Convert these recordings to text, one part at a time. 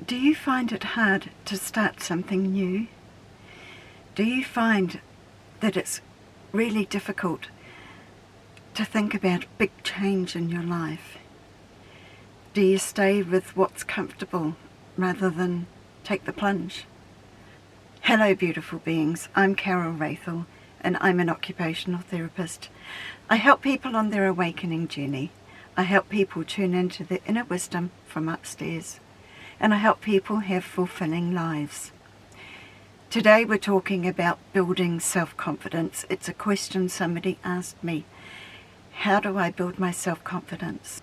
Do you find it hard to start something new? Do you find that it's really difficult to think about big change in your life? Do you stay with what's comfortable rather than take the plunge? Hello beautiful beings, I'm Carol Rathel and I'm an occupational therapist. I help people on their awakening journey. I help people tune into the inner wisdom from upstairs. And I help people have fulfilling lives. Today we're talking about building self-confidence. It's a question somebody asked me. How do I build my self-confidence?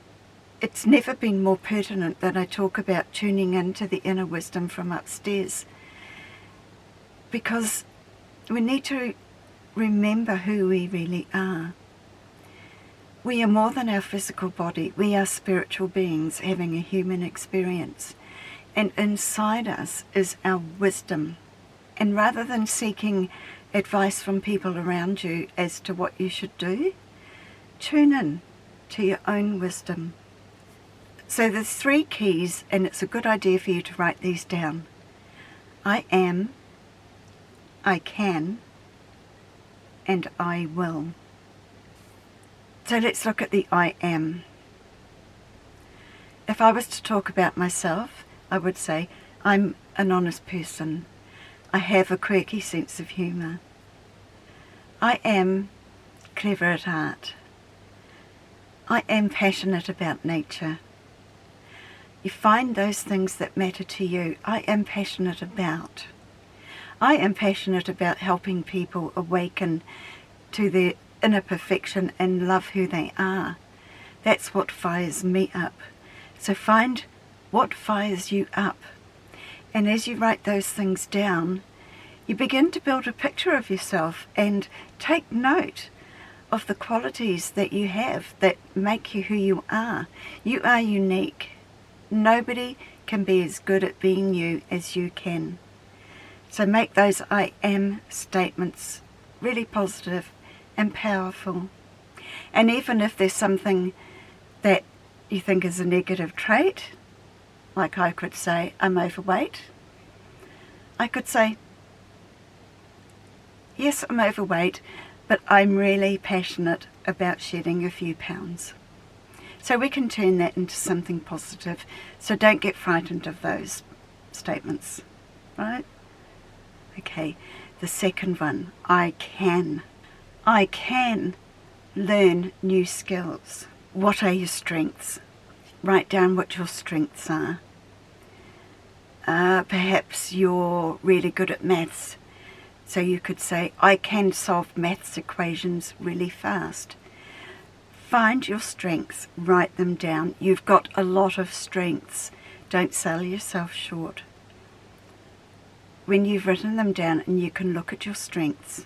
It's never been more pertinent that I talk about tuning into the inner wisdom from upstairs, because we need to remember who we really are. We are more than our physical body. We are spiritual beings having a human experience. And inside us is our wisdom. And rather than seeking advice from people around you as to what you should do, tune in to your own wisdom. So there's 3 keys, and it's a good idea for you to write these down. I am, I can, and I will. So let's look at the I am. If I was to talk about myself, I would say I'm an honest person. I have a quirky sense of humour. I am clever at art. I am passionate about nature. You find those things that matter to you. I am passionate about. I am passionate about helping people awaken to their inner perfection and love who they are. That's what fires me up. So find what fires you up. And as you write those things down, you begin to build a picture of yourself and take note of the qualities that you have that make you who you are. You are unique. Nobody can be as good at being you as you can. So make those I am statements really positive and powerful. And even if there's something that you think is a negative trait, like I could say, I'm overweight. I could say, yes, I'm overweight, but I'm really passionate about shedding a few pounds. So we can turn that into something positive. So don't get frightened of those statements, right? Okay, the second one, I can. I can learn new skills. What are your strengths? Write down what your strengths are. Perhaps you're really good at maths, so you could say, I can solve maths equations really fast. Find your strengths, write them down. You've got a lot of strengths. Don't sell yourself short. When you've written them down and you can look at your strengths,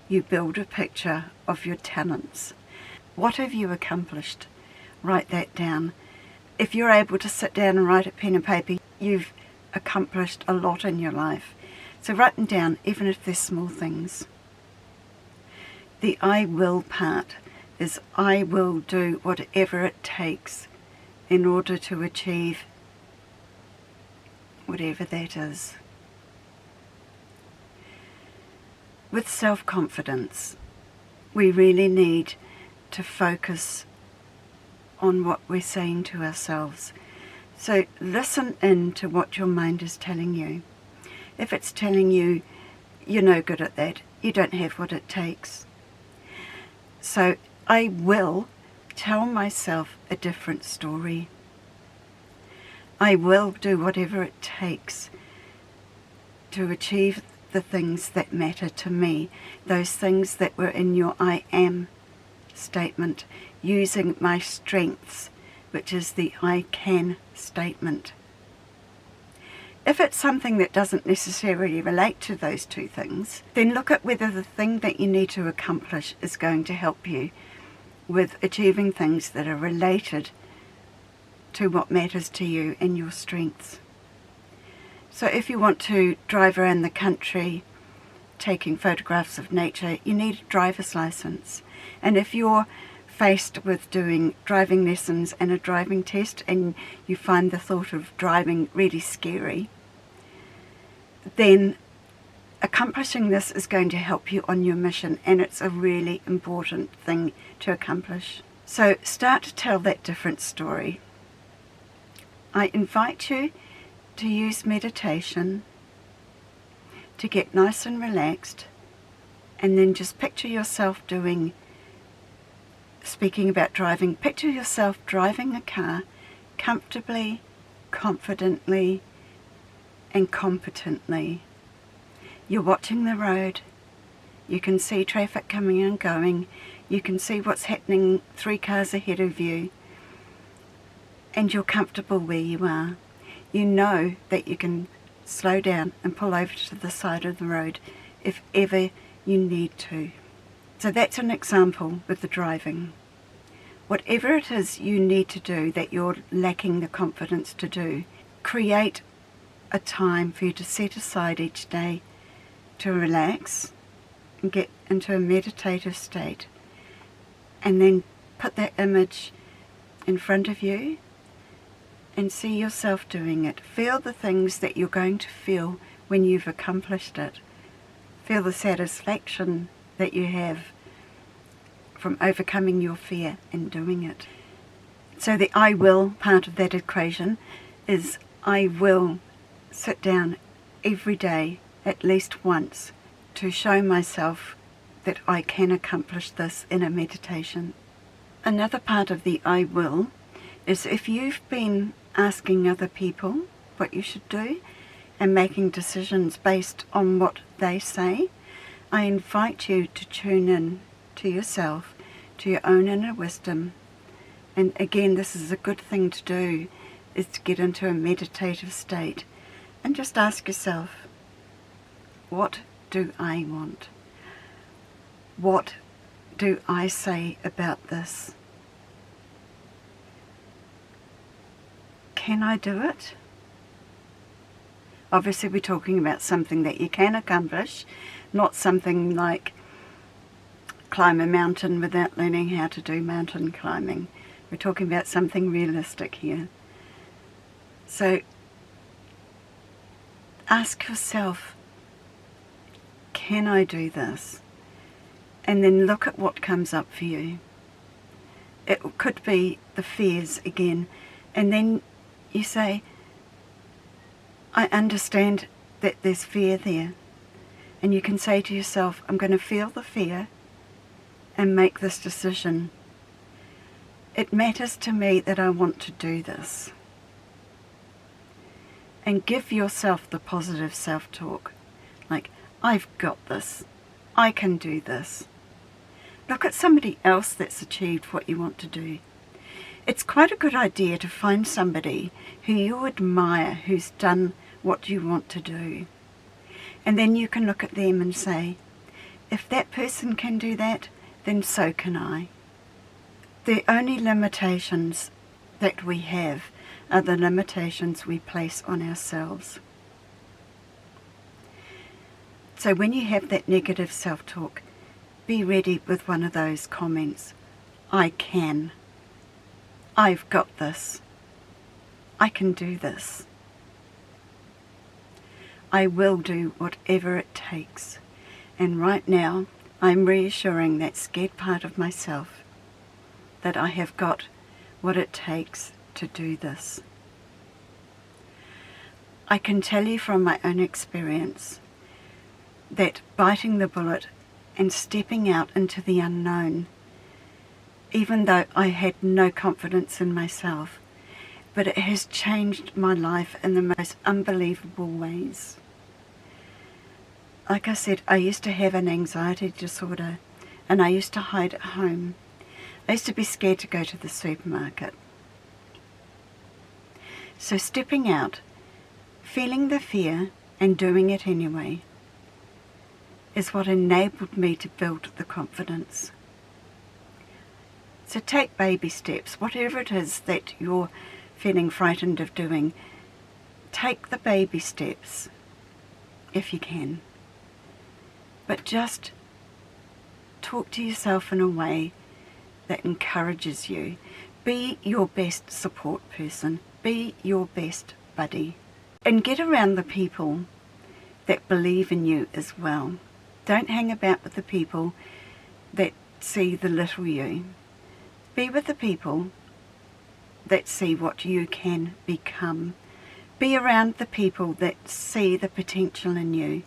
you build a picture of your talents. What have you accomplished? Write that down. If you're able to sit down and write at pen and paper, you've accomplished a lot in your life. So write them down, even if they're small things. The I will part is I will do whatever it takes in order to achieve whatever that is. With self-confidence, we really need to focus on what we're saying to ourselves. So listen in to what your mind is telling you. If it's telling you you're no good at that, you don't have what it takes. So I will tell myself a different story. I will do whatever it takes to achieve the things that matter to me, those things that were in your I am statement, using my strengths, which is the I can statement. If it's something that doesn't necessarily relate to those 2 things, then look at whether the thing that you need to accomplish is going to help you with achieving things that are related to what matters to you and your strengths. So if you want to drive around the country taking photographs of nature, you need a driver's license. And if you're faced with doing driving lessons and a driving test, and you find the thought of driving really scary, then accomplishing this is going to help you on your mission, and it's a really important thing to accomplish. So start to tell that different story. I invite you to use meditation to get nice and relaxed, and then just picture yourself speaking about driving, picture yourself driving a car comfortably, confidently, and competently. You're watching the road, you can see traffic coming and going, you can see what's happening 3 cars ahead of you, and you're comfortable where you are. You know that you can slow down and pull over to the side of the road if ever you need to. So that's an example with the driving. Whatever it is you need to do that you're lacking the confidence to do, create a time for you to set aside each day to relax and get into a meditative state, and then put that image in front of you and see yourself doing it. Feel the things that you're going to feel when you've accomplished it. Feel the satisfaction that you have from overcoming your fear and doing it. So the I will part of that equation is I will sit down every day at least once to show myself that I can accomplish this in a meditation. Another part of the I will is if you've been asking other people what you should do and making decisions based on what they say, I invite you to tune in to yourself, to your own inner wisdom. And again, this is a good thing to do, is to get into a meditative state and just ask yourself, what do I want? What do I say about this? Can I do it? Obviously we're talking about something that you can accomplish, not something like climb a mountain without learning how to do mountain climbing. We're talking about something realistic here. So ask yourself, can I do this? And then look at what comes up for you. It could be the fears again, and then you say, I understand that there's fear there. And you can say to yourself, I'm going to feel the fear and make this decision. It matters to me that I want to do this. And give yourself the positive self-talk. Like, I've got this. I can do this. Look at somebody else that's achieved what you want to do. It's quite a good idea to find somebody who you admire, who's done what you want to do. And then you can look at them and say, if that person can do that, then so can I. The only limitations that we have are the limitations we place on ourselves. So when you have that negative self-talk, be ready with one of those comments. I can. I've got this. I can do this. I will do whatever it takes. And right now, I'm reassuring that scared part of myself that I have got what it takes to do this. I can tell you from my own experience that biting the bullet and stepping out into the unknown, even though I had no confidence in myself, but it has changed my life in the most unbelievable ways. Like I said, I used to have an anxiety disorder, and I used to hide at home. I used to be scared to go to the supermarket. So stepping out, feeling the fear and doing it anyway, is what enabled me to build the confidence. So take baby steps, whatever it is that you're feeling frightened of doing, take the baby steps if you can. But just talk to yourself in a way that encourages you. Be your best support person. Be your best buddy. And get around the people that believe in you as well. Don't hang about with the people that see the little you. Be with the people that see what you can become. Be around the people that see the potential in you,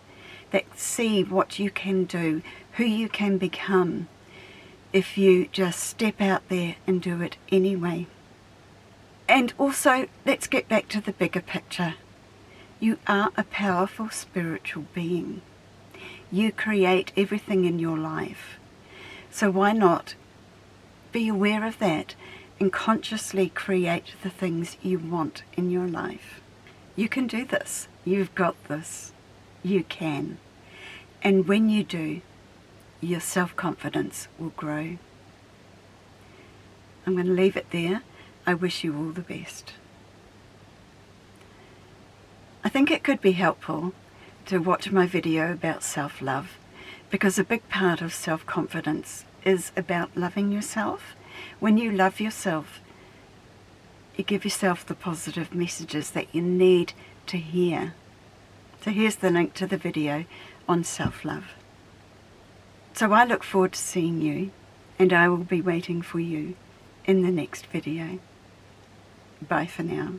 that see what you can do, who you can become, if you just step out there and do it anyway. And also, let's get back to the bigger picture. You are a powerful spiritual being. You create everything in your life. So why not be aware of that and consciously create the things you want in your life? You can do this. You've got this. You can. And when you do, your self-confidence will grow. I'm going to leave it there. I wish you all the best. I think it could be helpful to watch my video about self-love, because a big part of self-confidence is about loving yourself. When you love yourself, you give yourself the positive messages that you need to hear. So here's the link to the video on self-love. So I look forward to seeing you, and I will be waiting for you in the next video. Bye for now.